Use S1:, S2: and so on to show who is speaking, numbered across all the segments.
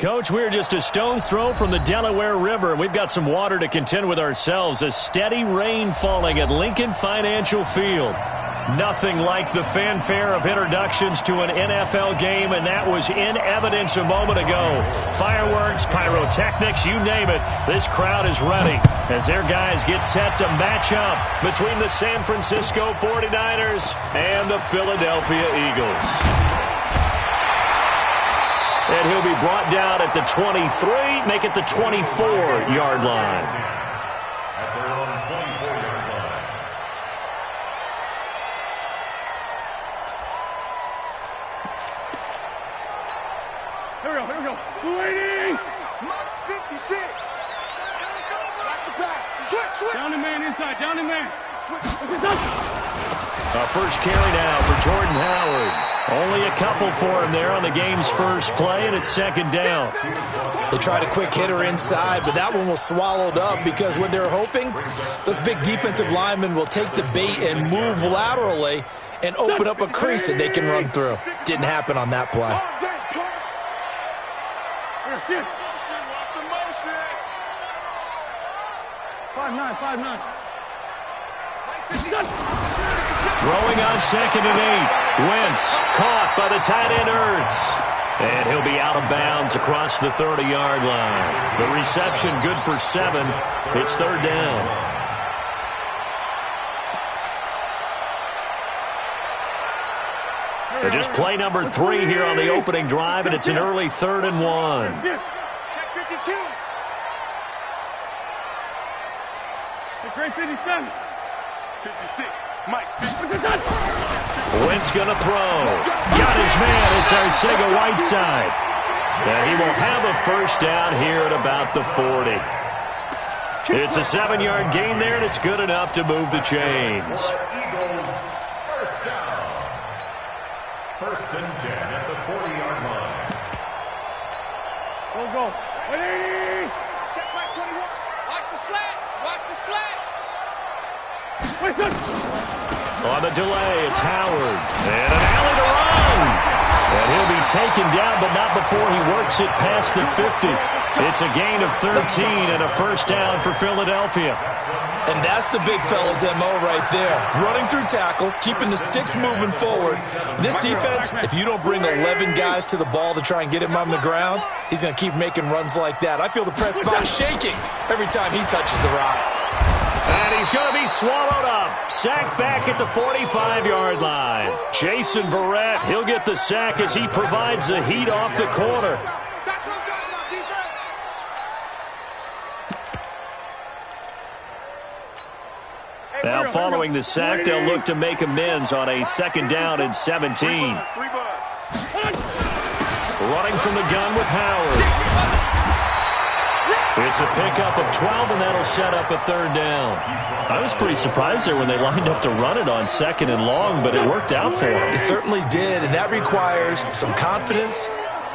S1: Coach, we're just a stone's throw from the Delaware River, and we've got some water to contend with ourselves. A steady rain falling at Lincoln Financial Field. Nothing like the fanfare of introductions to an NFL game, and that was in evidence a moment ago. Fireworks, pyrotechnics, you name it. This crowd is ready as their guys get set to match up between the San Francisco 49ers and the Philadelphia Eagles. And he'll be brought down at the 23, make it the 24-yard line.
S2: At their own 24-yard line.
S3: Here we go. 280.
S4: Max 56. Back to pass. Switch.
S3: Down the man inside. Down the man.
S1: First carry now for Jordan Howard. Only a couple for him there on the game's first play, and it's second down.
S5: They tried a quick hitter inside, but that one was swallowed up because what they're hoping, those big defensive linemen will take the bait and move laterally and open up a crease that they can run through. Didn't happen on that play.
S3: 5-9.
S1: Throwing on 2nd and 8. Wentz caught by the tight end Ertz. And he'll be out of bounds across the 30-yard line. The reception good for 7. It's third down. And just play number 3 here on the opening drive, and it's an early 3rd and 1.
S3: Great 57.
S4: 56. Mike.
S1: Wentz going to throw. Got his man. It's Arcega-Whiteside. And he will have a first down here at about the 40. It's a 7-yard gain there, and it's good enough to move the chains.
S2: Eagles, first down. First and 10 at the 40-yard line.
S3: Go. 180.
S4: Check Mike 21. Watch the slats.
S1: On the delay, it's Howard. And an alley to run. And he'll be taken down, but not before he works it past the 50. It's a gain of 13 and a first down for Philadelphia.
S5: And that's the big fella's MO right there. Running through tackles, keeping the sticks moving forward. This defense, if you don't bring 11 guys to the ball to try and get him on the ground, he's going to keep making runs like that. I feel the press box shaking every time he touches the rock.
S1: And he's going to be swallowed up. Sacked back at the 45-yard line. Jason Verrett, he'll get the sack as he provides the heat off the corner. Now following the sack, they'll look to make amends on a 2nd down and 17. Running from the gun with Howard. It's a pickup of 12, and that'll set up a 3rd down. I was pretty surprised there when they lined up to run it on 2nd and long, but it worked out for them.
S5: It certainly did, and that requires some confidence,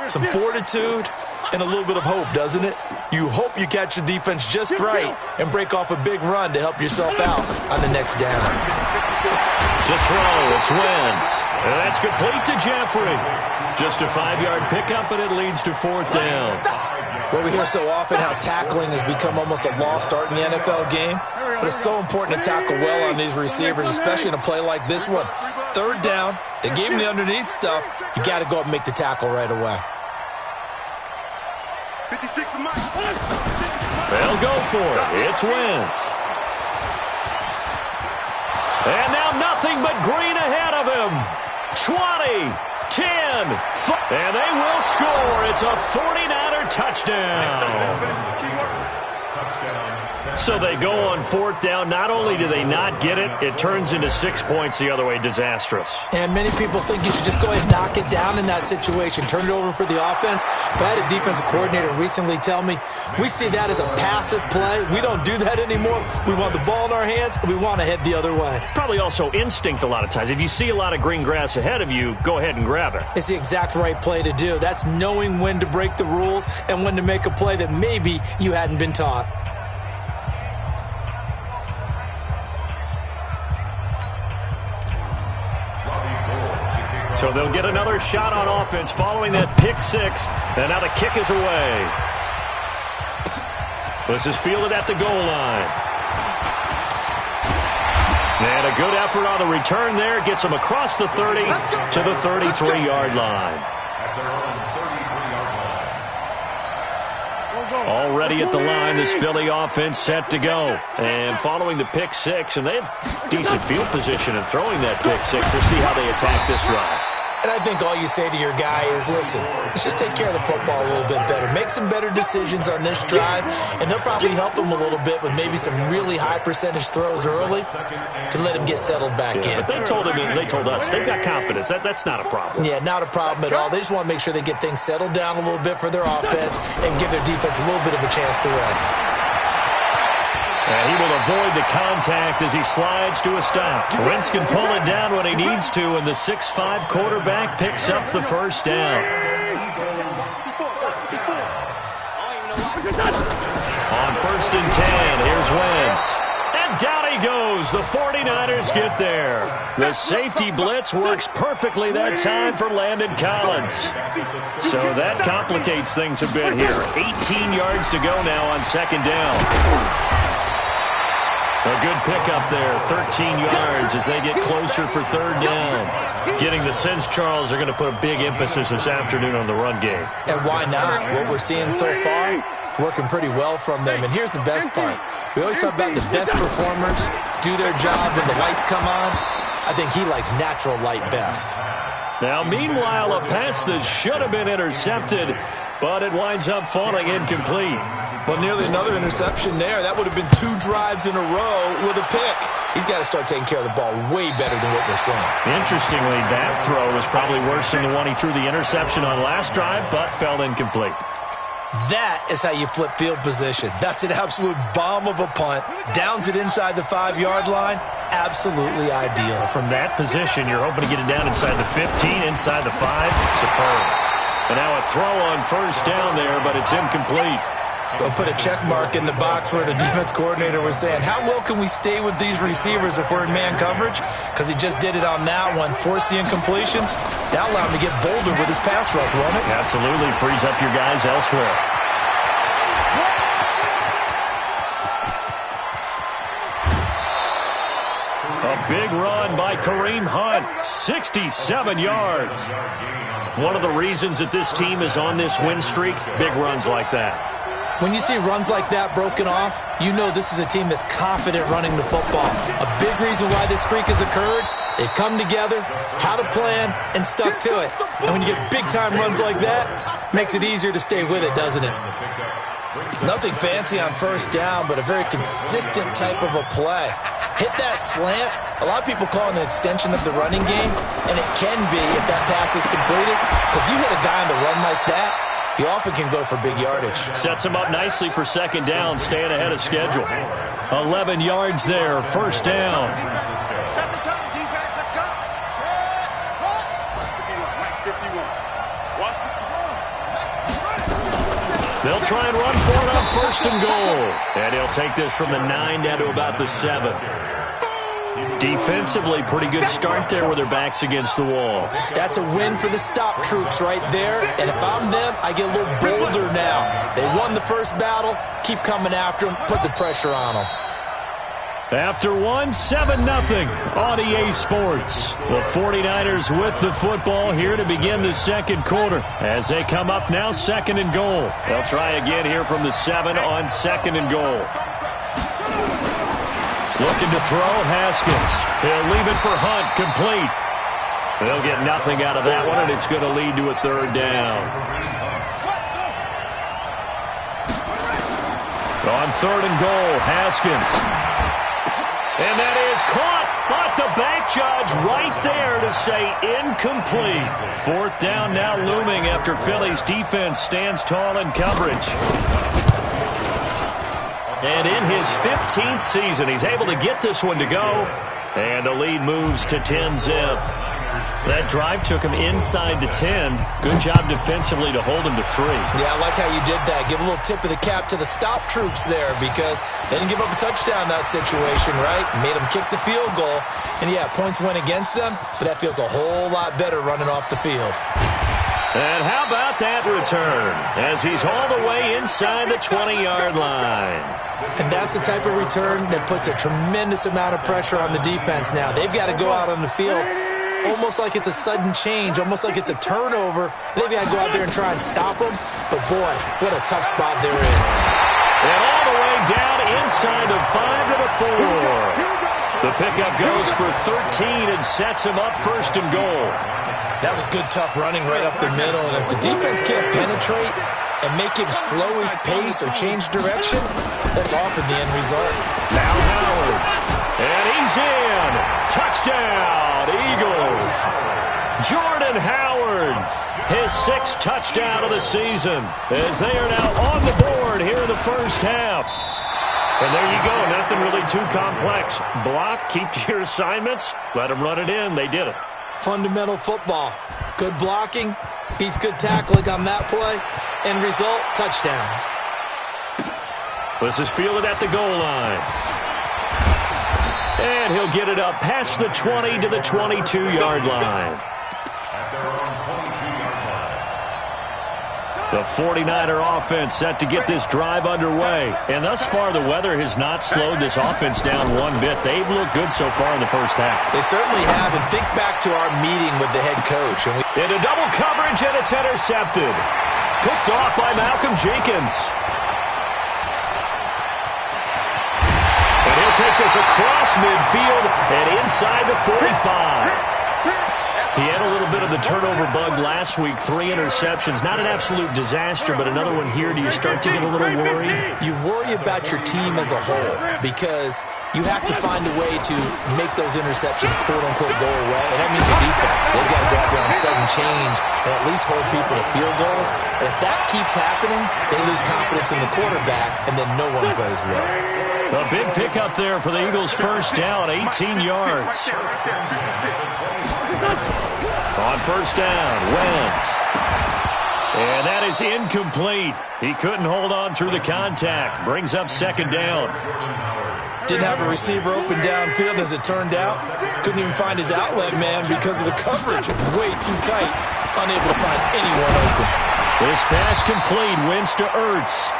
S5: some fortitude, and a little bit of hope, doesn't it? You hope you catch the defense just right and break off a big run to help yourself out on the next down.
S1: To throw, it's Wentz. And that's complete to Jeffrey. Just a 5-yard pickup, and it leads to 4th down.
S5: Well, we hear so often how tackling has become almost a lost art in the NFL game, but it's so important to tackle well on these receivers, especially in a play like this one. 3rd down, they gave him the underneath stuff. You got to go up and make the tackle right away.
S4: 56 to Mike.
S1: They'll go for it. It's Wentz. And now nothing but green ahead of him. 20, 10, 5, and they will score. It's a 49er touchdown. So they go on 4th down. Not only do they not get it, it turns into 6 points the other way. Disastrous.
S5: And many people think you should just go ahead and knock it down in that situation. Turn it over for the offense. But I had a defensive coordinator recently tell me, we see that as a passive play. We don't do that anymore. We want the ball in our hands, and we want to head the other way.
S1: Probably also instinct a lot of times. If you see a lot of green grass ahead of you, go ahead and grab it.
S5: It's the exact right play to do. That's knowing when to break the rules and when to make a play that maybe you hadn't been taught.
S1: So they'll get another shot on offense following that pick six. And now the kick is away. This is fielded at the goal line. And a good effort on the return there. Gets them across the 30 to the 33-yard line. Already at the line, this Philly offense set to go. And following the pick six, and they have decent field position in throwing that pick six. We'll see how they attack this drive.
S5: And I think all you say to your guy is, listen, let's just take care of the football a little bit better. Make some better decisions on this drive, and they'll probably help him a little bit with maybe some really high percentage throws early to let him get settled back in.
S1: But they told him, and they told us, they've got confidence. That's not a problem.
S5: Yeah, not a problem at all. They just want to make sure they get things settled down a little bit for their offense and give their defense a little bit of a chance to rest.
S1: And he will avoid the contact as he slides to a stop. Wentz can pull it down when he needs to, and the 6'5" quarterback picks up the first down. On 1st and 10, here's Wentz. And down he goes. The 49ers get there. The safety blitz works perfectly that time for Landon Collins. So that complicates things a bit here. 18 yards to go now on 2nd down. A good pickup there, 13 yards as they get closer for 3rd down. Getting the sense, Charles, they're going to put a big emphasis this afternoon on the run game.
S5: And why not? What we're seeing so far, working pretty well from them. And here's the best part. We always talk about the best performers do their job when the lights come on. I think he likes natural light best.
S1: Now, meanwhile, a pass that should have been intercepted, but it winds up falling incomplete.
S5: Well, nearly another interception there. That would have been 2 drives in a row with a pick. He's got to start taking care of the ball way better than what we're seeing.
S1: Interestingly, that throw was probably worse than the one he threw the interception on last drive, but fell incomplete.
S5: That is how you flip field position. That's an absolute bomb of a punt. Downs it inside the 5-yard line. Absolutely ideal.
S1: From that position, you're hoping to get it down inside the 15, inside the 5. Superb. And now a throw on 1st down there, but it's incomplete.
S5: We'll put a check mark in the box where the defense coordinator was saying, how well can we stay with these receivers if we're in man coverage? Because he just did it on that one, forced the incompletion. That allowed him to get bolder with his pass rush, won't it?
S1: Absolutely. Frees up your guys elsewhere. A big run by Kareem Hunt, 67 yards. One of the reasons that this team is on this win streak, big runs like that.
S5: When you see runs like that broken off, you know this is a team that's confident running the football. A big reason why this streak has occurred, they've come together, had a plan, and stuck to it. And when you get big-time runs like that, makes it easier to stay with it, doesn't it? Nothing fancy on 1st down, but a very consistent type of a play. Hit that slant. A lot of people call it an extension of the running game, and it can be if that pass is completed, because you hit a guy on the run like that, he often can go for big yardage.
S1: Sets him up nicely for 2nd down, staying ahead of schedule. 11 yards there, 1st down.
S4: Set the tone, defense, let's go. Watch the
S1: They'll try and run for it on 1st and goal. And he'll take this from the 9 down to about the 7. Defensively, pretty good start there with their backs against the wall.
S5: That's a win for the stop troops right there. And if I'm them, I get a little bolder now. They won the first battle. Keep coming after them. Put the pressure on them.
S1: After one, 7-0 on EA Sports. The 49ers with the football here to begin the 2nd quarter. As they come up now, 2nd and goal. They'll try again here from the 7 on 2nd and goal. Looking to throw, Haskins. He'll leave it for Hunt, complete. They'll get nothing out of that one, and it's going to lead to a 3rd down. On 3rd and goal, Haskins. And that is caught, but the back judge right there to say incomplete. 4th down now looming after Philly's defense stands tall in coverage. And in his 15th season, he's able to get this one to go. And the lead moves to 10-zip. That drive took him inside the 10. Good job defensively to hold him to 3.
S5: Yeah, I like how you did that. Give a little tip of the cap to the stop troops there because they didn't give up a touchdown in that situation, right? Made them kick the field goal. And, yeah, points went against them, but that feels a whole lot better running off the field.
S1: And how about that return as he's all the way inside the 20-yard line.
S5: And that's the type of return that puts a tremendous amount of pressure on the defense now. They've got to go out on the field almost like it's a sudden change, almost like it's a turnover. They've got to go out there and try and stop them. But, boy, what a tough spot they're in.
S1: And all the way down inside the 5 to the 4. The pickup goes for 13 and sets him up first and goal.
S5: That was good, tough running right up the middle. And if the defense can't penetrate and make him slow his pace or change direction, that's often the end result.
S1: Now Howard. And he's in. Touchdown, Eagles. Jordan Howard, his 6th touchdown of the season, as they are now on the board here in the first half. And there you go, nothing really too complex. Block, keep to your assignments, let them run it in. They did it.
S5: Fundamental football. Good blocking, beats good tackling on that play. End result, touchdown.
S1: This is fielded at the goal line. And he'll get it up past the 20 to the 22-yard line. The 49er offense set to get this drive underway. And thus far, the weather has not slowed this offense down one bit. They've looked good so far in the first half.
S5: They certainly have. And think back to our meeting with the head coach.
S1: Into double coverage, and it's intercepted. Picked off by Malcolm Jenkins. And he'll take this across midfield and inside the 45. He had a little bit of the turnover bug last week, 3 interceptions. Not an absolute disaster, but another one here. Do you start to get a little worried?
S5: You worry about your team as a whole because you have to find a way to make those interceptions, quote-unquote, go away. And that means your defense. They've got to go out there on sudden change and at least hold people to field goals. And if that keeps happening, they lose confidence in the quarterback, and then no one plays well.
S1: A big pickup there for the Eagles' first down, 18 yards. On first down, Wentz. And that is incomplete. He couldn't hold on through the contact. Brings up second down.
S5: Didn't have a receiver open downfield as it turned out. Couldn't even find his outlet man because of the coverage. Way too tight. Unable to find anyone open.
S1: This pass complete. Wins to Ertz.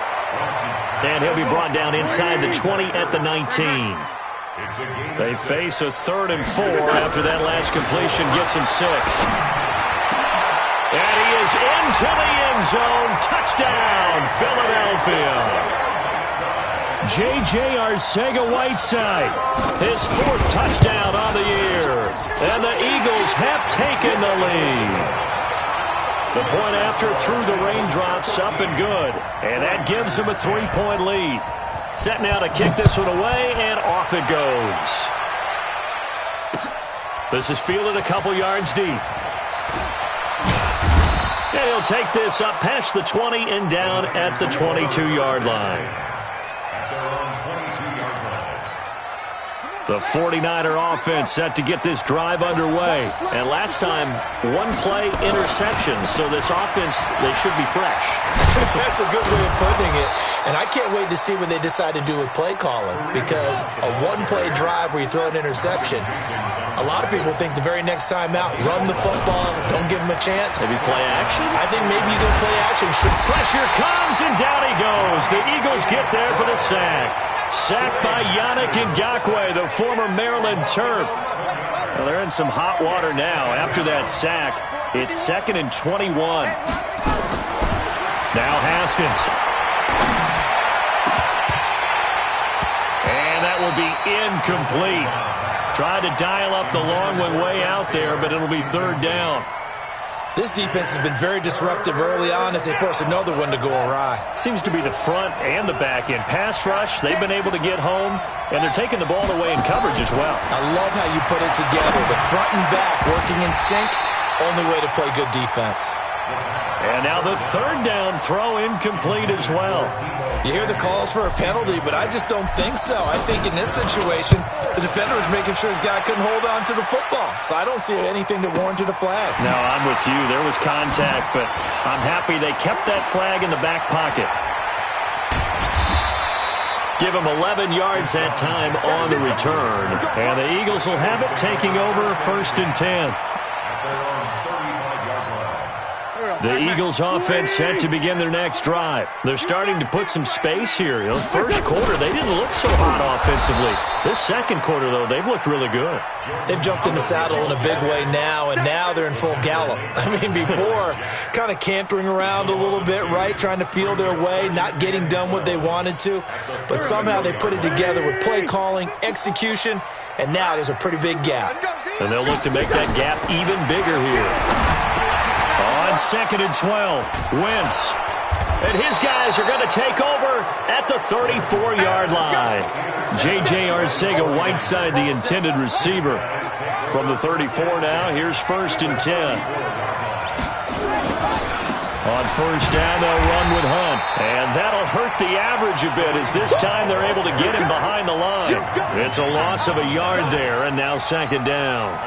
S1: And he'll be brought down inside the 20 at the 19. They face a 3rd and 4 after that last completion gets him 6. And he is into the end zone. Touchdown, Philadelphia. J.J. Arcega-Whiteside, his 4th touchdown on the year. And the Eagles have taken the lead. The point after threw the raindrops up and good. And that gives him a 3-point lead. Set now to kick this one away, and off it goes. This is fielded a couple yards deep. And he'll take this up past the 20 and down at the 22-yard line. The 49er offense set to get this drive underway. And last time, 1-play interception. So this offense, they should be fresh.
S5: That's a good way of putting it. And I can't wait to see what they decide to do with play calling. Because a 1-play drive where you throw an interception, a lot of people think the very next time out, run the football, don't give them a chance.
S1: Maybe play action?
S5: I think maybe you go play action.
S1: Pressure comes, and down he goes. The Eagles get there for the sack. Sacked by Yannick Ngakoue, the former Maryland Terp. Well, they're in some hot water now. After that sack, it's 2nd and 21. Now Haskins. And that will be incomplete. Tried to dial up the long one way out there, but it'll be 3rd down.
S5: This defense has been very disruptive early on as they force another one to go awry.
S1: Seems to be the front and the back end. Pass rush, they've been able to get home, and they're taking the ball away in coverage as well.
S5: I love how you put it together. The front and back working in sync, only way to play good defense.
S1: And now the third down throw incomplete as well.
S5: You hear the calls for a penalty, but I just don't think so. I think in this situation, the defender was making sure his guy couldn't hold on to the football. So I don't see anything that warranted a flag.
S1: No, I'm with you. There was contact, but I'm happy they kept that flag in the back pocket. Give him 11 yards that time on the return. And the Eagles will have it, taking over 1st and 10. The Eagles offense set to begin their next drive. They're starting to put some space here. You know, first quarter, they didn't look so hot offensively. This second quarter, though, they've looked really good.
S5: They've jumped in the saddle in a big way now, and now they're in full gallop. I mean, before, kind of cantering around a little bit, right, trying to feel their way, not getting done what they wanted to. But somehow they put it together with play calling, execution, and now there's a pretty big gap.
S1: And they'll look to make that gap even bigger here. On 2nd and 12, Wentz. And his guys are going to take over at the 34-yard line. J.J. Arcega-Whiteside, the intended receiver. From the 34 now, here's 1st and 10. On 1st down, they'll run with Hunt. And that'll hurt the average a bit as this time they're able to get him behind the line. It's a loss of a yard there, and now 2nd down.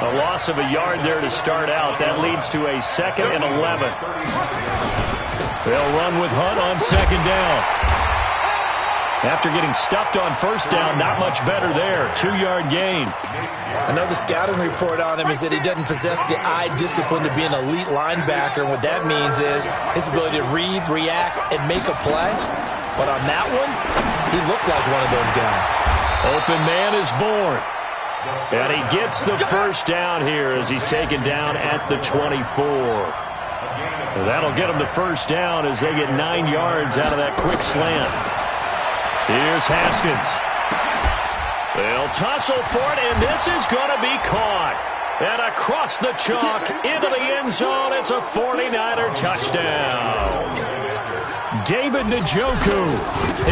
S1: A loss of a yard there to start out. That leads to a 2nd and 11. They'll run with Hunt on 2nd down. After getting stuffed on 1st down, not much better there. 2-yard gain.
S5: I know the scouting report on him is that he doesn't possess the eye discipline to be an elite linebacker. And what that means is his ability to read, react, and make a play. But on that one, he looked like one of those guys.
S1: Open man is born. And he gets the 1st down here as he's taken down at the 24. That'll get him the 1st down as they get 9 yards out of that quick slant. Here's Haskins. They'll tussle for it, and this is going to be caught. And across the chalk into the end zone, it's a 49er touchdown. David Njoku,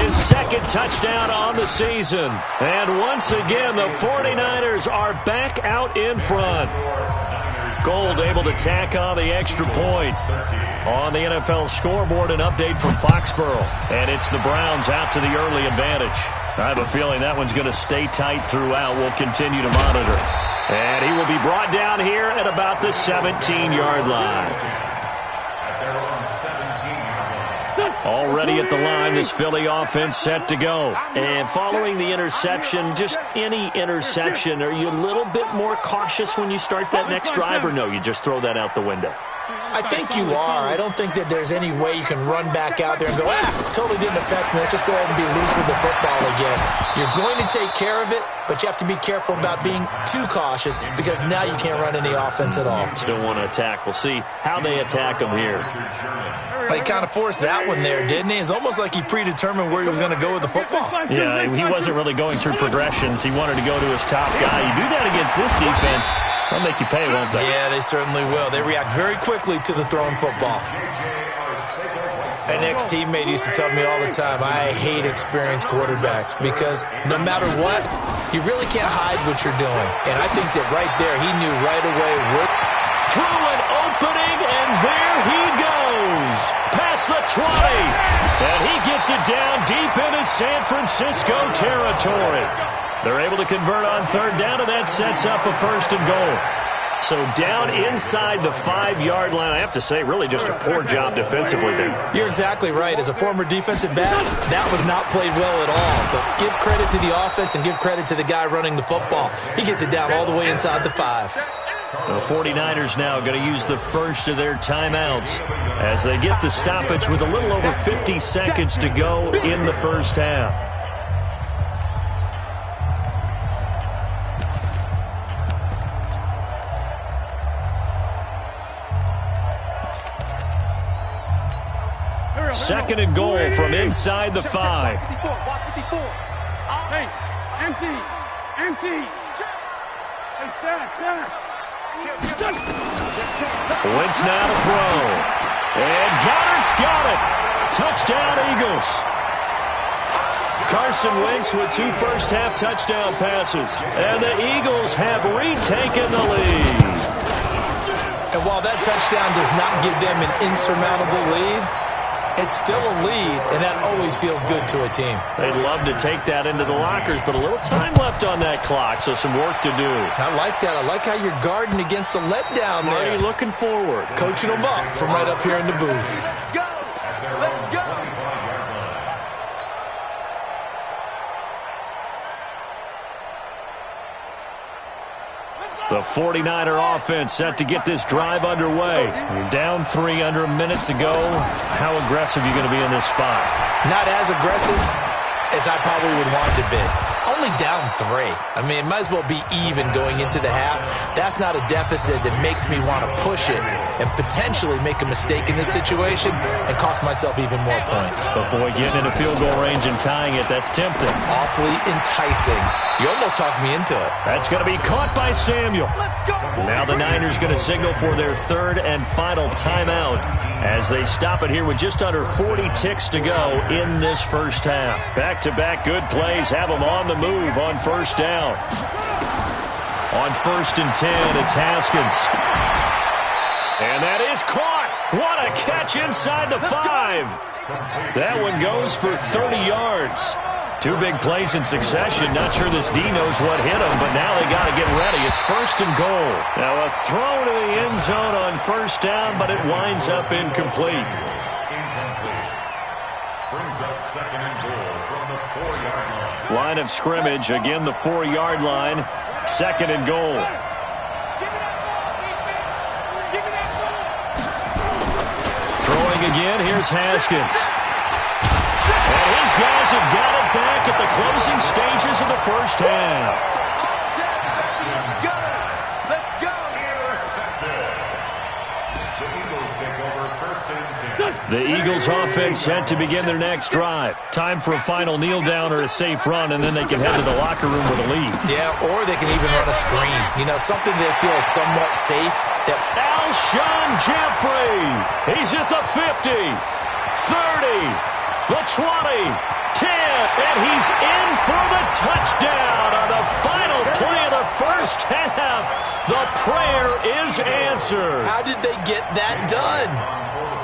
S1: his 2nd touchdown on the season. And once again, the 49ers are back out in front. Gold able to tack on the extra point. On the NFL scoreboard, an update from Foxborough. And it's the Browns out to the early advantage. I have a feeling that one's going to stay tight throughout. We'll continue to monitor. And he will be brought down here at about the 17-yard line. Already at the line, this Philly offense set to go. And following the interception, just any interception, are you a little bit more cautious when you start that next drive, or no, you just throw that out the window?
S5: I think you are. I don't think that there's any way you can run back out there and go, totally didn't affect me. Let's just go ahead and be loose with the football again. You're going to take care of it, but you have to be careful about being too cautious because now you can't run any offense at all.
S1: Still want to attack. We'll see how they attack them here.
S5: He kind of forced that one there, didn't he? It's almost like he predetermined where he was going to go with the football.
S1: Yeah, he wasn't really going through progressions. He wanted to go to his top guy. You do that against this defense, they'll make you pay, won't they?
S5: Yeah, they certainly will. They react very quickly to the thrown football. An ex-teammate used to tell me all the time, I hate experienced quarterbacks because no matter what, you really can't hide what you're doing. And I think that right there, he knew right away what.
S1: Through an opening, and there he goes. Past the 20. And he gets it down deep into San Francisco territory. They're able to convert on 3rd down, and that sets up a 1st and goal. So down inside the 5-yard line. I have to say, really just a poor job defensively there.
S5: You're exactly right. As a former defensive back, that was not played well at all. But give credit to the offense and give credit to the guy running the football. He gets it down all the way inside the 5.
S1: The 49ers now going to use the first of their timeouts as they get the stoppage with a little over 50 seconds to go in the first half. Second and goal from inside the 5.
S3: Hey, empty. Hey, stack.
S1: Wentz now to throw. And Goddard's got it. Touchdown, Eagles. Carson Wentz with 2 first-half touchdown passes. And the Eagles have retaken the lead.
S5: And while that touchdown does not give them an insurmountable lead, it's still a lead, and that always feels good to a team.
S1: They'd love to take that into the lockers, but a little time left on that clock, so some work to do.
S5: I like that. I like how you're guarding against a letdown there.
S1: Already looking forward.
S5: Coaching them up from right up here in the booth.
S4: Go! Let's go!
S1: The 49er offense set to get this drive underway. You're down 3 under a minute to go. How aggressive are you going to be in this spot?
S5: Not as aggressive as I probably would want to be. Only down 3. I mean, it might as well be even going into the half. That's not a deficit that makes me want to push it and potentially make a mistake in this situation and cost myself even more points.
S1: But, boy, getting into field goal range and tying it, that's tempting.
S5: Awfully enticing. You almost talked me into it.
S1: That's going to be caught by Samuel. Now the Niners going to signal for their 3rd and final timeout as they stop it here with just under 40 ticks to go in this first half. Back-to-back good plays have them on the move on first down. On 1st and 10, it's Haskins. And that is caught. What a catch inside the 5. That one goes for 30 yards. 2 big plays in succession. Not sure this D knows what hit him, but now they got to get ready. It's 1st and goal. Now a throw to the end zone on first down, but it winds up incomplete.
S2: Brings up 2nd and goal from the 4-yard line.
S1: Line of scrimmage, again the 4-yard line. 2nd and goal. Throwing again, here's Haskins. And his guys have got it back at the closing stages of the first half.
S4: Let's go!
S1: The Eagles offense set to begin their next drive. Time for a final kneel down or a safe run, and then they can head to the locker room with a lead.
S5: Yeah, or they can even run a screen. You know, something they feel is somewhat safe.
S1: Alshon Jeffrey. He's at the 50, 30. The 20, 10, and he's in for the touchdown on the final play of the first half. The prayer is answered.
S5: How did they get that done?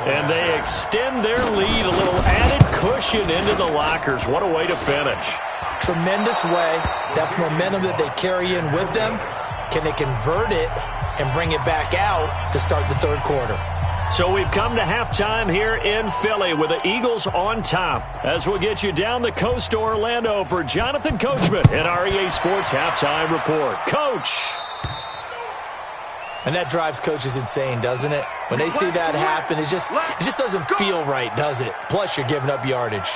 S1: And they extend their lead, a little added cushion into the lockers. What a way to finish.
S5: Tremendous way. That's momentum that they carry in with them. Can they convert it and bring it back out to start the 3rd quarter?
S1: So we've come to halftime here in Philly with the Eagles on top. As we'll get you down the coast to Orlando for Jonathan Coachman in our EA Sports Halftime Report. Coach!
S5: And that drives coaches insane, doesn't it? When they see that happen, it just doesn't feel right, does it? Plus, you're giving up yardage.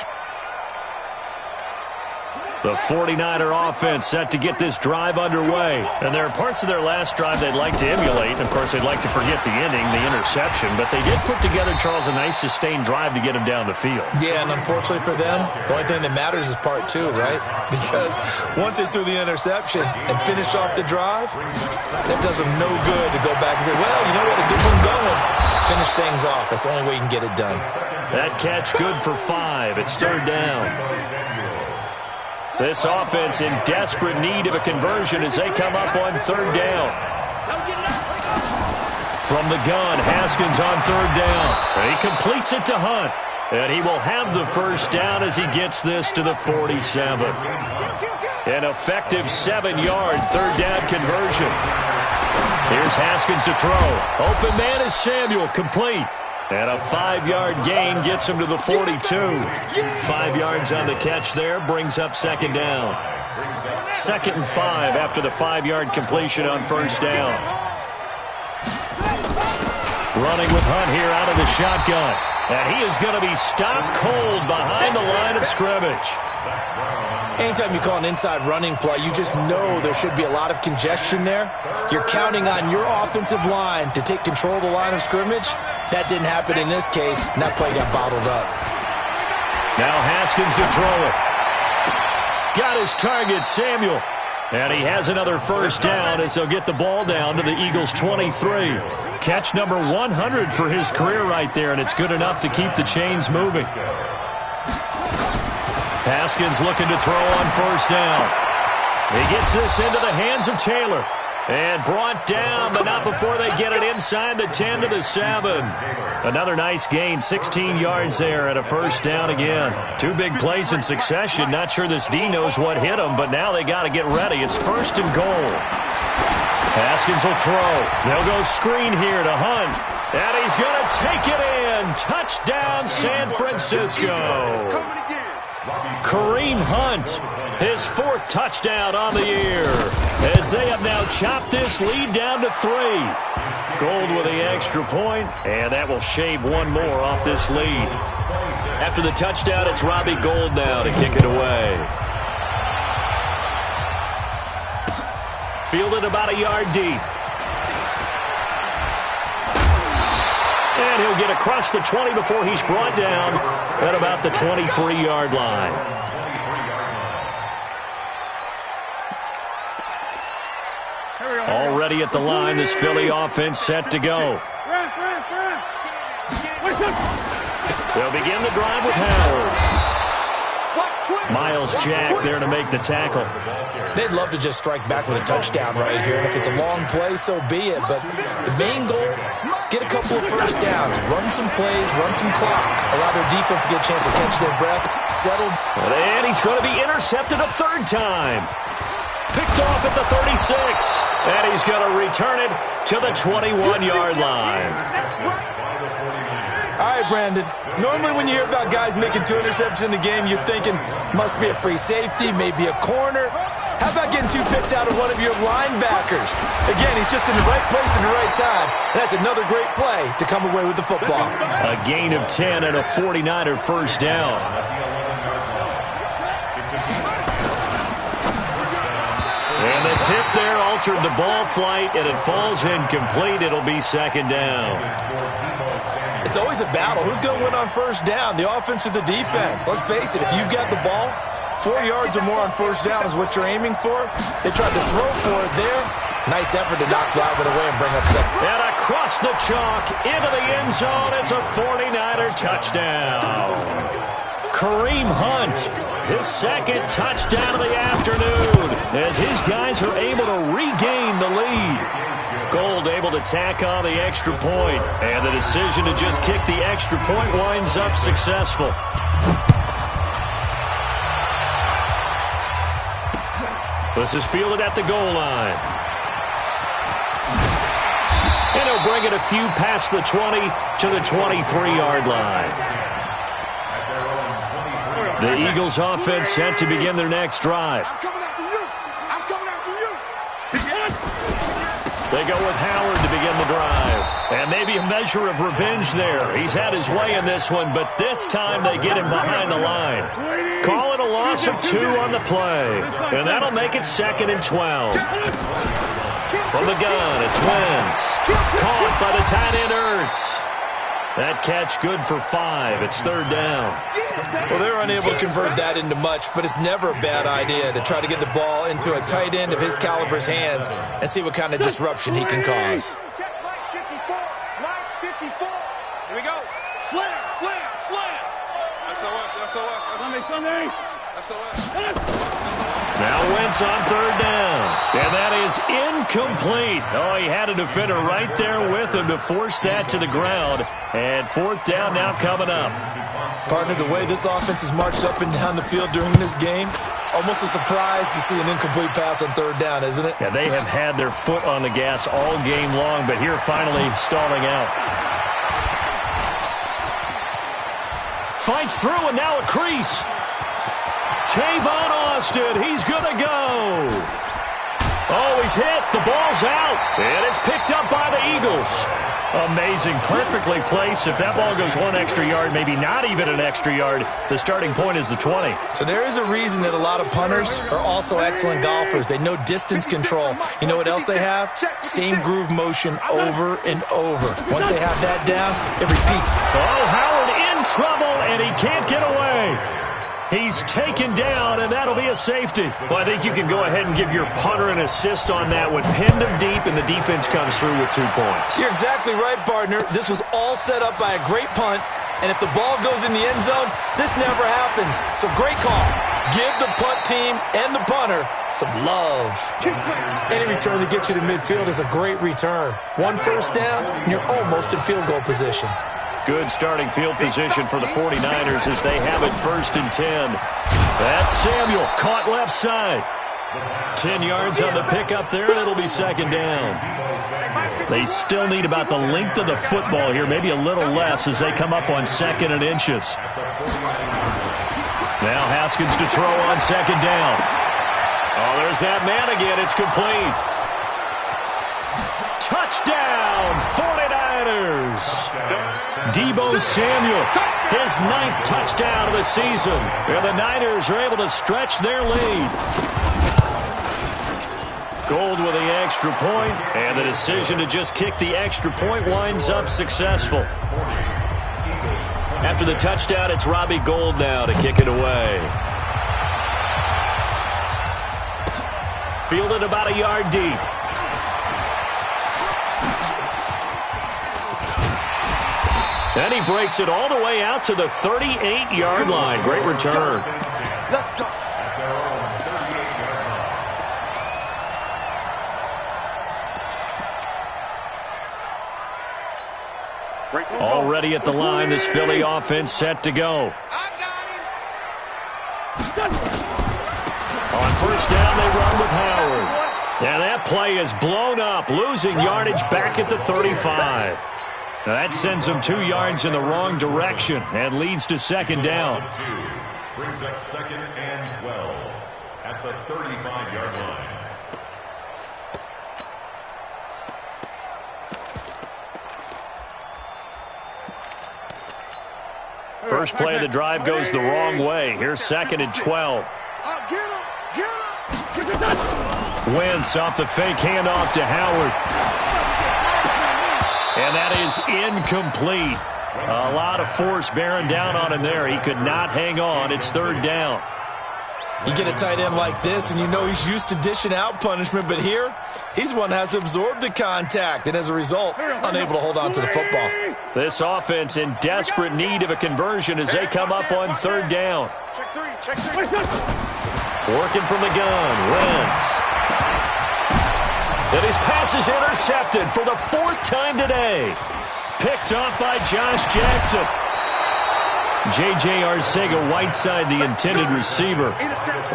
S1: The 49er offense set to get this drive underway. And there are parts of their last drive they'd like to emulate. Of course, they'd like to forget the ending, the interception. But they did put together, Charles, a nice sustained drive to get them down the field.
S5: Yeah, and unfortunately for them, the only thing that matters is part 2, right? Because once they threw the interception and finished off the drive, that does them no good to go back and say, well, you know what, a good one going. Finish things off. That's the only way you can get it done.
S1: That catch good for 5. It's 3rd down. This offense in desperate need of a conversion as they come up on 3rd down. From the gun, Haskins on 3rd down. He completes it to Hunt. And he will have the first down as he gets this to the 47. An effective 7-yard 3rd down conversion. Here's Haskins to throw. Open man is Samuel, complete. And a 5-yard gain gets him to the 42. 5 yards on the catch there brings up 2nd down. 2nd and 5 after the 5-yard completion on first down. Running with Hunt here out of the shotgun. And he is going to be stopped cold behind the line of scrimmage.
S5: Anytime you call an inside running play, you just know there should be a lot of congestion there. You're counting on your offensive line to take control of the line of scrimmage. That didn't happen in this case, and that play got bottled up.
S1: Now Haskins to throw it. Got his target, Samuel. And he has another first down as they'll get the ball down to the Eagles' 23. Catch number 100 for his career right there, and it's good enough to keep the chains moving. Haskins looking to throw on first down. He gets this into the hands of Taylor. And brought down, but not before they get it inside the 10 to the 7. Another nice gain, 16 yards there and a first down again. 2 big plays in succession. Not sure this D knows what hit him, but now they got to get ready. It's first and goal. Haskins will throw. They'll go screen here to Hunt. And he's going to take it in. Touchdown, San Francisco. Kareem Hunt, his 4th touchdown on the year, as they have now chopped this lead down to 3. Gold with the extra point, and that will shave one more off this lead. After the touchdown, it's Robbie Gould now to kick it away. Fielded about a yard deep. And he'll get across the 20 before he's brought down at about the 23-yard line. Already at the line, this Philly offense set to go. They'll begin the drive with Howard. Miles Jack there to make the tackle.
S5: They'd love to just strike back with a touchdown right here, and if it's a long play, so be it. But the main goal, get a couple of first downs, run some plays, run some clock, allow their defense to get a chance to catch their breath, settle.
S1: And he's going to be intercepted a 3rd time. Picked off at the 36, and he's going to return it to the 21-yard line.
S5: All right, Brandon, normally when you hear about guys making 2 interceptions in the game, you're thinking must be a free safety, maybe a corner. How about getting 2 picks out of one of your linebackers? Again, he's just in the right place at the right time. And that's another great play to come away with the football.
S1: A gain of 10 and a 49er first down. And the tip there altered the ball flight, and it falls incomplete. It'll be 2nd down.
S5: It's always a battle. Who's going to win on first down, the offense or the defense? Let's face it, if you've got the ball, 4 yards or more on first down is what you're aiming for. They tried to throw for it there. Nice effort to knock Galvin away and bring up 2nd.
S1: And across the chalk, into the end zone, it's a 49er touchdown. Kareem Hunt, his 2nd touchdown of the afternoon, as his guys are able to regain the lead. Gould able to tack on the extra point, and the decision to just kick the extra point winds up successful. This is fielded at the goal line. And he'll bring it a few past the 20 to the 23-yard line. The Eagles offense set to begin their next drive.
S3: I'm coming after you. I'm coming after you.
S1: They go with Howard to begin the drive. And maybe a measure of revenge there. He's had his way in this one, but this time they get him behind the line. Call it a loss of 2 on the play. And that'll make it 2nd and 12. From the gun, it's Wentz. Caught by the tight end Ertz. That catch good for 5. It's 3rd down.
S5: Well, they're unable to convert that into much, but it's never a bad idea to try to get the ball into a tight end of his caliber's hands and see what kind of disruption he can cause.
S3: Check line 54. Line 54. Here we go. Slam, slam, slam. Sunday.
S1: Now Wentz on 3rd down. And that is incomplete. Oh, he had a defender right there with him to force that to the ground. And 4th down now coming up.
S5: Partner, the way this offense has marched up and down the field during this game, it's almost a surprise to see an incomplete pass on 3rd down, isn't it?
S1: Yeah, they have had their foot on the gas all game long, but here finally stalling out. Fights through, and now a crease. Tavon Austin, he's going to go. Oh, he's hit. The ball's out. And it's picked up by the Eagles. Amazing. Perfectly placed. If that ball goes 1 extra yard, maybe not even an extra yard, the starting point is the 20.
S5: So there is a reason that a lot of punters are also excellent golfers. They know distance control. You know what else they have? Same groove motion over and over. Once they have that down, it repeats.
S1: Oh, Howard in trouble, and he can't get away. He's taken down, and that'll be a safety. Well, I think you can go ahead and give your punter an assist on that one. Pinned him deep, and the defense comes through with 2 points.
S5: You're exactly right, partner. This was all set up by a great punt, and if the ball goes in the end zone, this never happens. So great call. Give the punt team and the punter some love. Any return that gets you to midfield is a great return. One first down, and you're almost in field goal position.
S1: Good starting field position for the 49ers as they have it 1st and 10. That's Samuel, caught left side. 10 yards on the pickup there, and it'll be 2nd down. They still need about the length of the football here, maybe a little less as they come up on 2nd and inches. Now Haskins to throw on 2nd down. Oh, there's that man again. It's complete. Touchdown, 49ers. Deebo Samuel, his 9th touchdown of the season. And the Niners are able to stretch their lead. Gold with the extra point, and the decision to just kick the extra point winds up successful. After the touchdown, it's Robbie Gould now to kick it away. Fielded about a yard deep. And he breaks it all the way out to the 38-yard line. Great return.
S4: Let's go.
S1: Already at the line, this Philly offense set to go. On 1st down, they run with Howard. And that play is blown up, losing yardage back at the 35. Now that sends them 2 yards in the wrong direction and leads to 2nd down.
S2: Brings up 2nd and 12 at the 35-yard line.
S1: First play of the drive goes the wrong way. Here's 2nd and 12. Wentz off the fake handoff to Howard. And that is incomplete. A lot of force bearing down on him there. He could not hang on. It's 3rd down.
S5: You get a tight end like this, and you know he's used to dishing out punishment, but here, he's the one that has to absorb the contact, and as a result, unable to hold on to the football.
S1: This offense in desperate need of a conversion as they come up on 3rd down.
S3: Check three.
S1: Working from the gun, Wentz. And his pass is intercepted for the 4th time today. Picked off by Josh Jackson. J.J. Arcega-Whiteside, the intended receiver.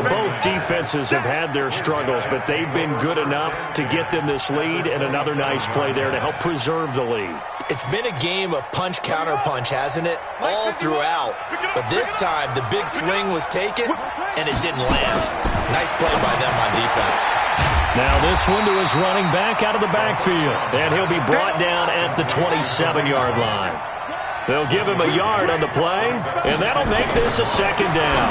S1: Both defenses have had their struggles, but they've been good enough to get them this lead, and another nice play there to help preserve the lead.
S5: It's been a game of punch-counter-punch, hasn't it? All throughout. But this time, the big swing was taken, and it didn't land. Nice play by them on defense.
S1: Now this one to his running back out of the backfield, and he'll be brought down at the 27-yard line. They'll give him a yard on the play, and that'll make this a 2nd down.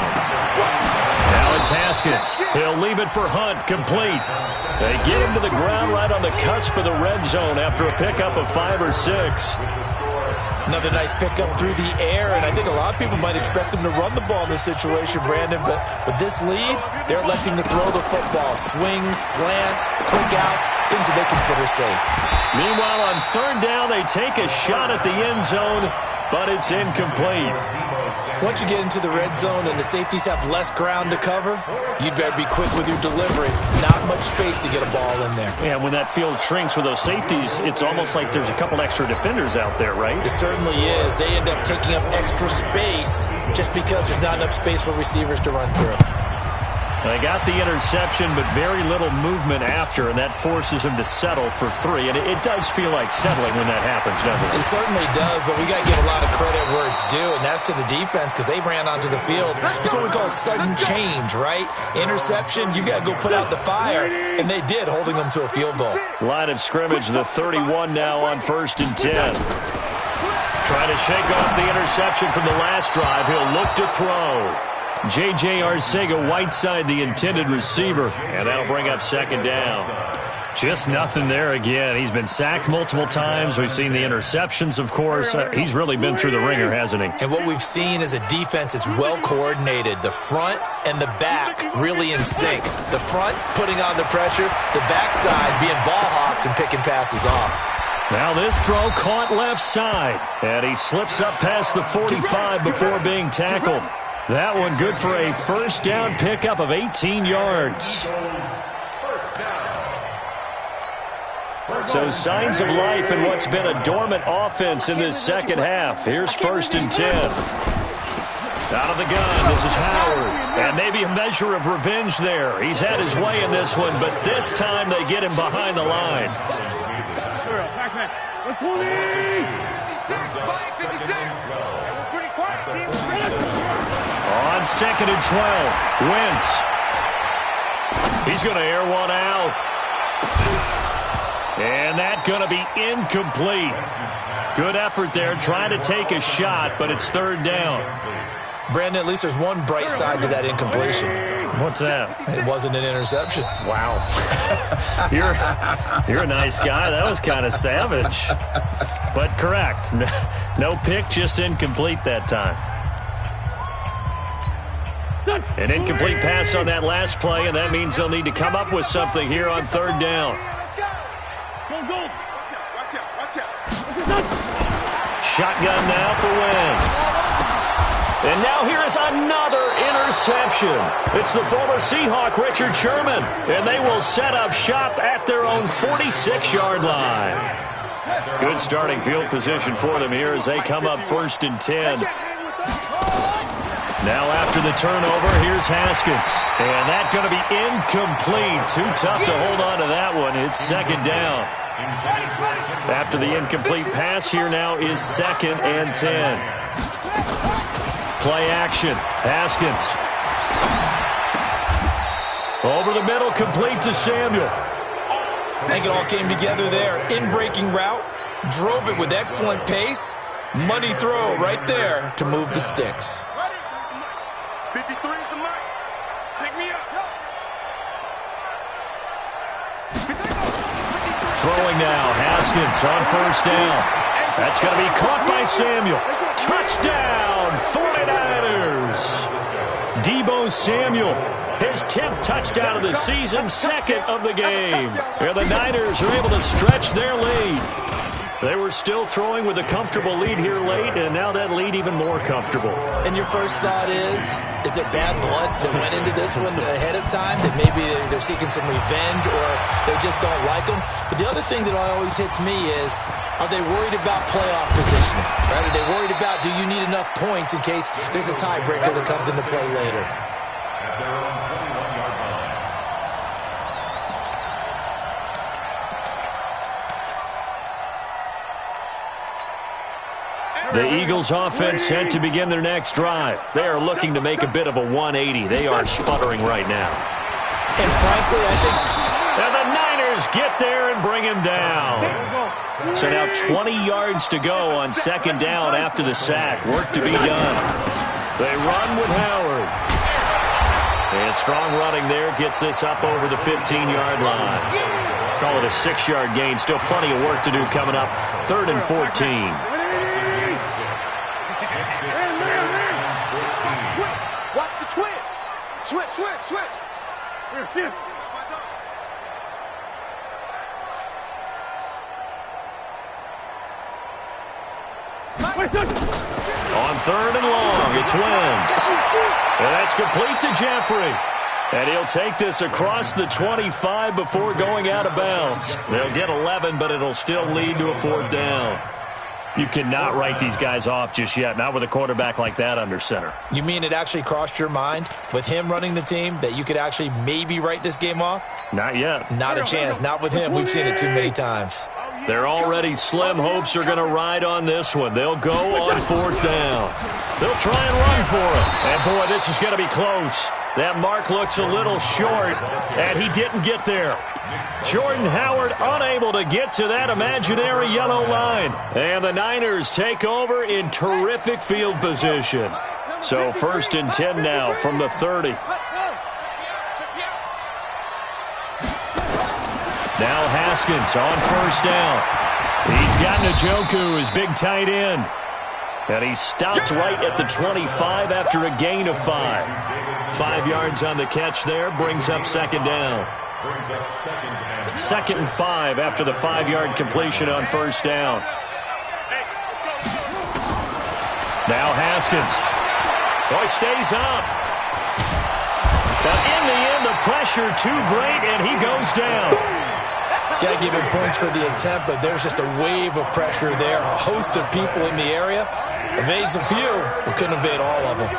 S1: Now it's Haskins. He'll leave it for Hunt, complete. They get him to the ground right on the cusp of the red zone after a pickup of 5 or 6.
S5: Another nice pickup through the air, and I think a lot of people might expect him to run the ball in this situation, Brandon, but with this lead, they're electing to throw the football. Swings, slants, quick outs, things that they consider safe.
S1: Meanwhile, on 3rd down, they take a shot at the end zone, but it's incomplete.
S5: Once you get into the red zone and the safeties have less ground to cover, you'd better be quick with your delivery. Not much space to get a ball in there.
S1: Yeah, when that field shrinks with those safeties, it's almost like there's a couple extra defenders out there, right?
S5: It certainly is. They end up taking up extra space just because there's not enough space for receivers to run through.
S1: They got the interception, but very little movement after, and that forces him to settle for 3. And it does feel like settling when that happens, doesn't it?
S5: It certainly does, but we got to give a lot of credit where it's due, and that's to the defense because they ran onto the field. It's what we call sudden change, right? Interception, you got to go put out the fire, and they did, holding them to a field goal.
S1: Line of scrimmage, the 31 now on 1st and 10. Trying to shake off the interception from the last drive. He'll look to throw. J.J. Arcega-Whiteside, the intended receiver, and that'll bring up 2nd down. Just nothing there again. He's been sacked multiple times. We've seen the interceptions, of course. He's really been through the ringer, hasn't he?
S5: And what we've seen is a defense that's well coordinated. The front and the back really in sync. The front putting on the pressure, the backside being ball hawks and picking passes off.
S1: Now this throw caught left side, and he slips up past the 45 before being tackled. That one good for a first down pickup of 18 yards. So signs of life in what's been a dormant offense in this second half. Here's 1st and 10. Out of the gun, this is Howard. And maybe a measure of revenge there. He's had his way in this one, but this time they get him behind the line.
S3: 56. Pretty quiet, team.
S1: On 2nd and 12, Wentz. He's going to air one out. And that's going to be incomplete. Good effort there, trying to take a shot, but it's 3rd down.
S5: Brandon, at least there's one bright side to that incompletion.
S1: What's that?
S5: It wasn't an interception.
S1: Wow. You're a nice guy. That was kind of savage. But correct. No pick, just incomplete that time. An incomplete pass on that last play, and that means they'll need to come up with something here on 3rd down. Shotgun now for Wentz. And now here is another interception. It's the former Seahawk, Richard Sherman. And they will set up shop at their own 46-yard line. Good starting field position for them here as they come up 1st and 10. Now after the turnover, here's Haskins. And that's going to be incomplete. Too tough to hold on to that one. It's 2nd down. After the incomplete pass, here now is 2nd and 10. Play action. Haskins. Over the middle, complete to Samuel.
S5: I think it all came together there. In-breaking route. Drove it with excellent pace. Money throw right there to move the sticks.
S3: 53 is the mark. Pick me up.
S1: Throwing now. Haskins on 1st down. That's going to be caught by Samuel. Touchdown, 49ers. Deebo Samuel, his 10th touchdown of the season, 2nd of the game. And the Niners are able to stretch their lead. They were still throwing with a comfortable lead here late, and now that lead even more comfortable.
S5: And your first thought is it bad blood that went into this one ahead of time, that maybe they're seeking some revenge or they just don't like them? But the other thing that always hits me is, are they worried about playoff positioning? Right? Are they worried about, do you need enough points in case there's a tiebreaker that comes into play later?
S2: At their own 21-yard line.
S1: The Eagles offense set to begin their next drive. They are looking to make a bit of a 180. They are sputtering right now.
S5: And frankly, I think...
S1: And the Niners get there and bring him down. So now 20 yards to go on 2nd down after the sack. Work to be done. They run with Howard. And strong running there gets this up over the 15-yard line. Call it a 6-yard gain. Still plenty of work to do coming up. 3rd and 14.
S3: Watch the twins. Switch.
S1: On 3rd and long, it's Wentz. And that's complete to Jeffrey. And he'll take this across the 25 before going out of bounds. They'll get 11, but it'll still lead to a 4th down. You cannot write these guys off just yet, not with a quarterback like that under center.
S5: You mean it actually crossed your mind with him running the team that you could actually maybe write this game off?
S1: Not yet.
S5: Not a chance. Not with him. We've seen it too many times.
S1: Their already slim hopes are going to ride on this one. They'll go on 4th down. They'll try and run for it. And, boy, this is going to be close. That mark looks a little short, and he didn't get there. Jordan Howard unable to get to that imaginary yellow line. And the Niners take over in terrific field position. So 1st and 10 now from the 30. Now Haskins on 1st down. He's got Njoku, his big tight end. And he stopped right at the 25 after a gain of 5. 5 yards on the catch there, brings up 2nd down. 2nd and 5 after the 5-yard completion on 1st down. Now Haskins. Oh, he stays up. But in the end, the pressure too great, and he goes down.
S5: Got to give him points for the attempt, but there's just a wave of pressure there. A host of people in the area. Evades a few, but couldn't evade all of them.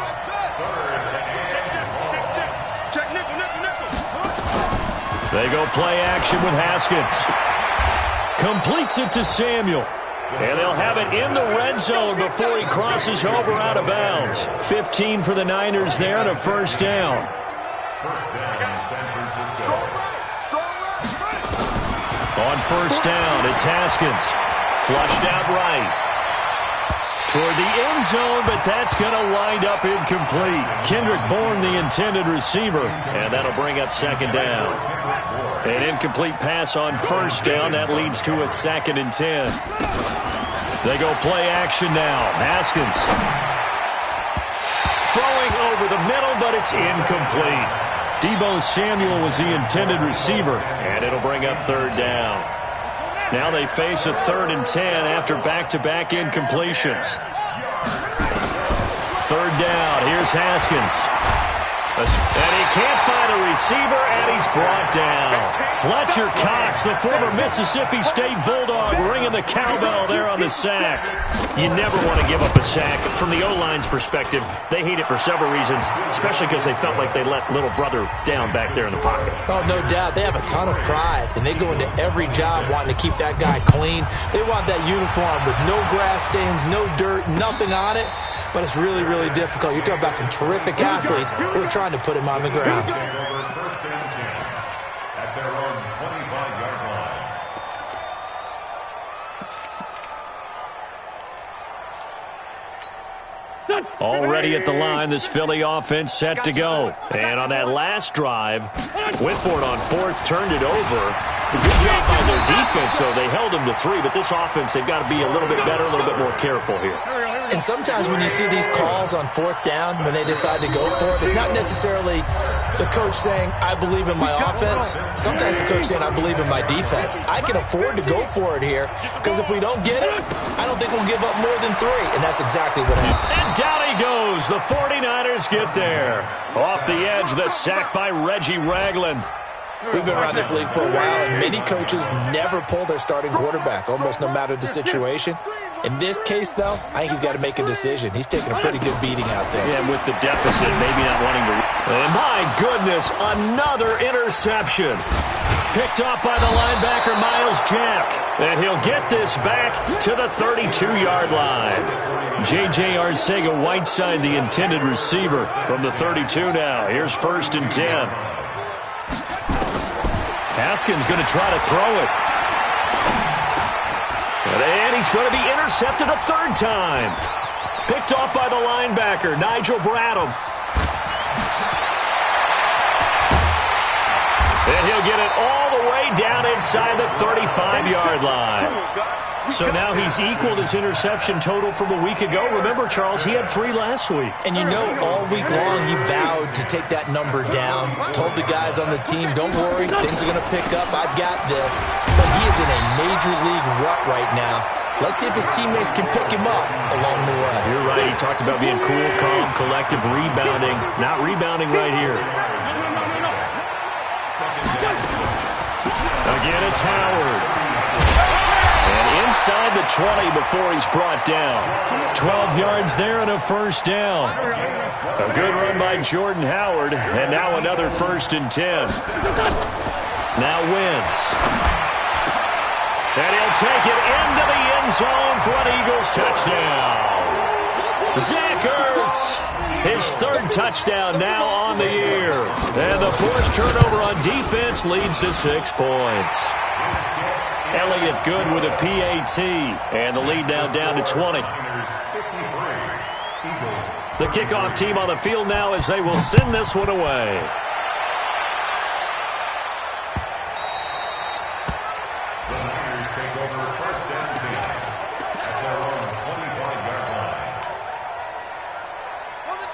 S1: They go play action with Haskins. Completes it to Samuel. And they'll have it in the red zone before he crosses over out of bounds. 15 for the Niners there and a first down.
S2: First down, San Francisco.
S1: On first down, it's Haskins. Flushed out right. Toward the end zone, but that's going to wind up incomplete. Kendrick Bourne, the intended receiver, and that'll bring up second down. An incomplete pass on first down. That leads to a 2nd and 10. They go play action now. Haskins throwing over the middle, but it's incomplete. Deebo Samuel was the intended receiver, and it'll bring up third down. Now they face a 3rd and 10 after back-to-back incompletions. Third down. Here's Haskins. And he can't find a receiver, and he's brought down. Fletcher Cox, the former Mississippi State Bulldog, ringing the cowbell there on the sack. You never want to give up a sack. From the O-line's perspective, they hate it for several reasons, especially because they felt like they let little brother down back there in the pocket.
S5: Oh, no doubt. They have a ton of pride, and they go into every job wanting to keep that guy clean. They want that uniform with no grass stains, no dirt, nothing on it. But it's really, really difficult. You're talking about some terrific athletes who are trying to put him on the ground.
S2: Take over first and 10 at their own 25-yard line.
S1: Already at the line, this Philly offense set to go. And on that last drive, Whitford on 4th turned it over. A good job by their defense, though. They held them to 3, but this offense, they've got to be a little bit better, a little bit more careful here.
S5: And sometimes when you see these calls on 4th down, when they decide to go for it, it's not necessarily the coach saying, I believe in my offense. Sometimes the coach saying, I believe in my defense. I can afford to go for it here, because if we don't get it, I don't think we'll give up more than 3. And that's exactly what happened.
S1: And down he goes. The 49ers get there. Off the edge, the sack by Reggie Ragland.
S5: We've been around this league for a while, and many coaches never pull their starting quarterback, almost no matter the situation. In this case, though, I think he's got to make a decision. He's taking a pretty good beating out there.
S1: Yeah, with the deficit, maybe not wanting to. And my goodness, another interception. Picked off by the linebacker, Miles Jack. And he'll get this back to the 32-yard line. J.J. Arcega-Whiteside, the intended receiver, from the 32 now. Here's 1st and 10. Haskins going to try to throw it. And he's going to be intercepted a 3rd time. Picked off by the linebacker, Nigel Bradham. And he'll get it all the way down inside the 35-yard line. So now he's equaled his interception total from a week ago. Remember, Charles, he had 3 last week.
S5: And you know, all week long he vowed to take that number down. Told the guys on the team, don't worry, things are going to pick up. I've got this. But he is in a major league rut right now. Let's see if his teammates can pick him up along the way.
S1: You're right. He talked about being cool, calm, collective, rebounding. Not rebounding right here. Again, it's Howard. And inside the 20 before he's brought down. 12 yards there and a first down. A good run by Jordan Howard. And now another 1st and 10. Now Wentz. And he'll take it into the end zone for an Eagles touchdown. Zach Ertz, his 3rd touchdown now on the year. And the forced turnover on defense leads to 6 points. Elliott Good with a PAT. And the lead now down to 20. The kickoff team on the field now as they will send this one away.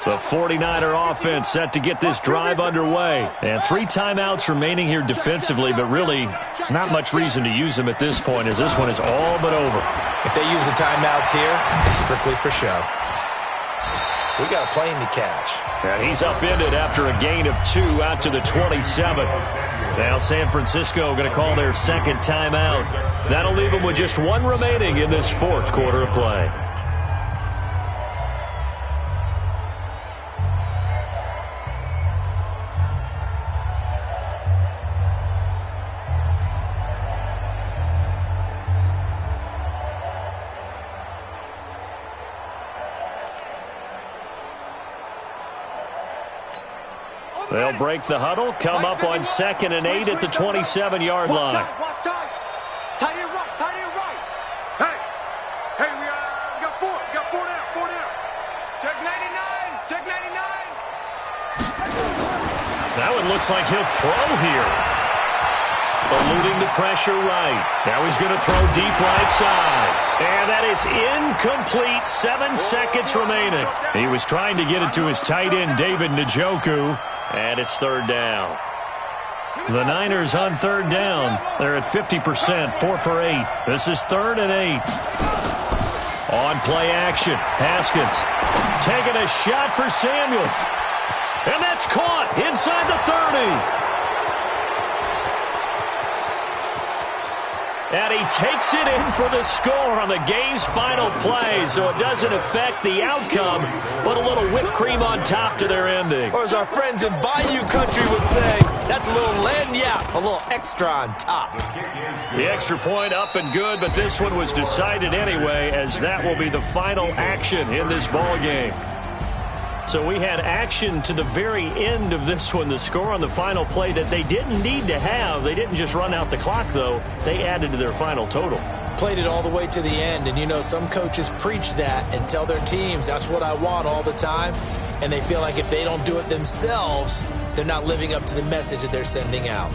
S1: The 49er offense set to get this drive underway. And 3 timeouts remaining here defensively, but really not much reason to use them at this point as this one is all but over.
S5: If they use the timeouts here, it's strictly for show. We got a plane to catch.
S1: And he's upended after a gain of 2 out to the 27. Now San Francisco going to call their second timeout. That'll leave them with just 1 remaining in this fourth quarter of play. They'll break the huddle, come up on 2nd and 8 at the 27-yard line.
S3: Watch time. Tight end right, tight end right. Hey, we got 4. We got 4 down. Check 99, check 99.
S1: That one looks like he'll throw here. Eluding the pressure right. Now he's going to throw deep right side. And that is incomplete. 7 seconds remaining. He was trying to get it to his tight end, David Njoku. And it's 3rd down. The Niners on 3rd down. They're at 50%, 4 for 8. This is 3rd and 8. On play action, Haskins taking a shot for Samuel. And that's caught inside the 30. And he takes it in for the score on the game's final play, so it doesn't affect the outcome, but a little whipped cream on top to their ending.
S5: Or as our friends in Bayou Country would say, that's a little lagniappe, a little extra on top.
S1: The extra point up and good, but this one was decided anyway, as that will be the final action in this ball game. So we had action to the very end of this one. The score on the final play that they didn't need to have. They didn't just run out the clock, though. They added to their final total.
S5: Played it all the way to the end. And, you know, some coaches preach that and tell their teams, that's what I want all the time. And they feel like if they don't do it themselves, they're not living up to the message that they're sending out.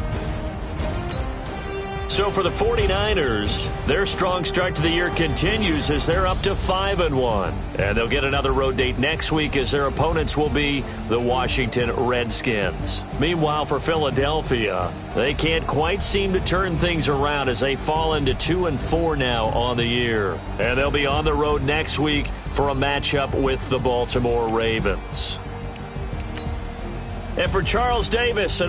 S1: So for the 49ers, their strong start to the year continues as they're up to 5-1. And they'll get another road date next week as their opponents will be the Washington Redskins. Meanwhile, for Philadelphia, they can't quite seem to turn things around as they fall into 2-4 now on the year. And they'll be on the road next week for a matchup with the Baltimore Ravens. And for Charles Davis...